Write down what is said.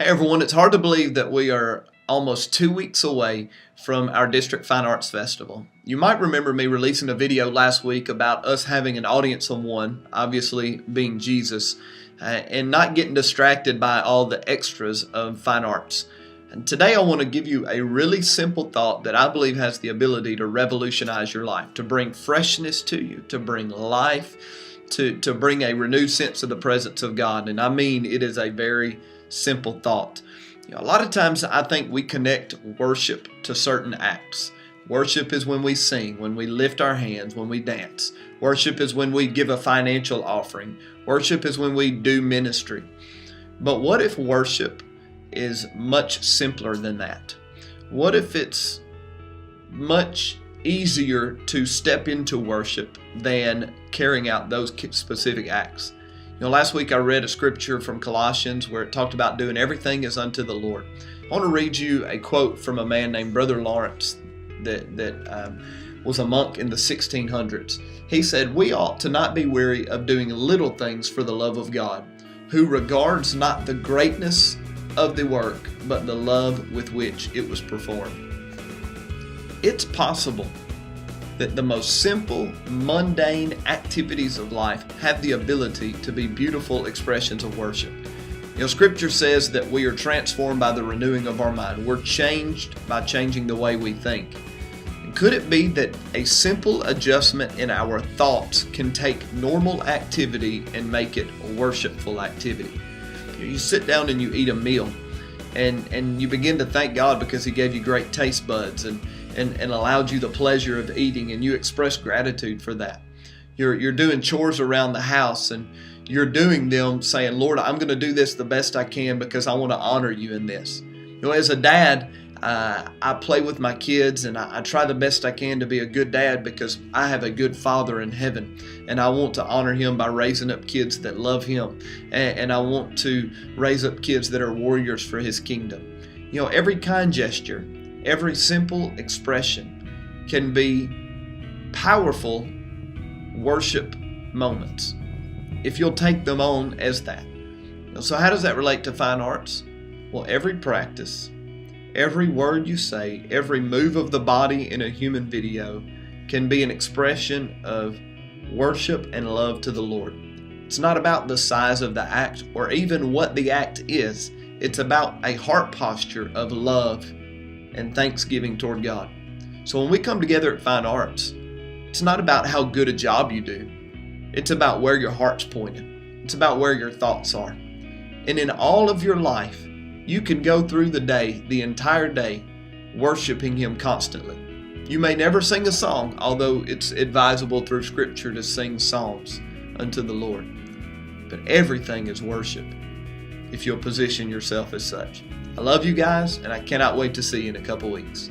Hey everyone, it's hard to believe that we are almost 2 weeks away from our District Fine Arts Festival. You might remember me releasing a video last week about us having an audience of one, obviously being Jesus, and not getting distracted by all the extras of fine arts. And today I want to give you a really simple thought that I believe has the ability to revolutionize your life, to bring freshness to you, to bring life, to bring a renewed sense of the presence of God. And I mean, it is a very simple thought. A lot of times I think we connect worship to certain acts. Worship is when we sing, when we lift our hands, when we dance. Worship is when we give a financial offering. Worship is when we do ministry. But what if worship is much simpler than that? What if it's much easier to step into worship than carrying out those specific acts? Last week I read a scripture from Colossians where it talked about doing everything as unto the Lord. I want to read you a quote from a man named Brother Lawrence that was a monk in the 1600s. He said, "We ought to not be weary of doing little things for the love of God, who regards not the greatness of the work, but the love with which it was performed." It's possible that the most simple, mundane activities of life have the ability to be beautiful expressions of worship. Scripture says that we are transformed by the renewing of our mind. We're changed by changing the way we think. And could it be that a simple adjustment in our thoughts can take normal activity and make it a worshipful activity? You sit down and you eat a meal, and you begin to thank God because He gave you great taste buds and allowed you the pleasure of eating, and you express gratitude for that. You're doing chores around the house, and you're doing them saying, "Lord, I'm going to do this the best I can because I want to honor you in this." As a dad, I play with my kids, and I try the best I can to be a good dad because I have a good Father in heaven, and I want to honor Him by raising up kids that love Him, and I want to raise up kids that are warriors for His kingdom. Every kind gesture, every simple expression can be powerful worship moments if you'll take them on as that. So how does that relate to fine arts? Well, every practice, every word you say, every move of the body in a human video can be an expression of worship and love to the Lord. It's not about the size of the act or even what the act is. It's about a heart posture of love and thanksgiving toward God. So when we come together at Fine Arts, it's not about how good a job you do. It's about where your heart's pointed. It's about where your thoughts are. And in all of your life, you can go through the day, the entire day, worshiping Him constantly. You may never sing a song, although it's advisable through Scripture to sing psalms unto the Lord. But everything is worship if you'll position yourself as such. I love you guys, and I cannot wait to see you in a couple weeks.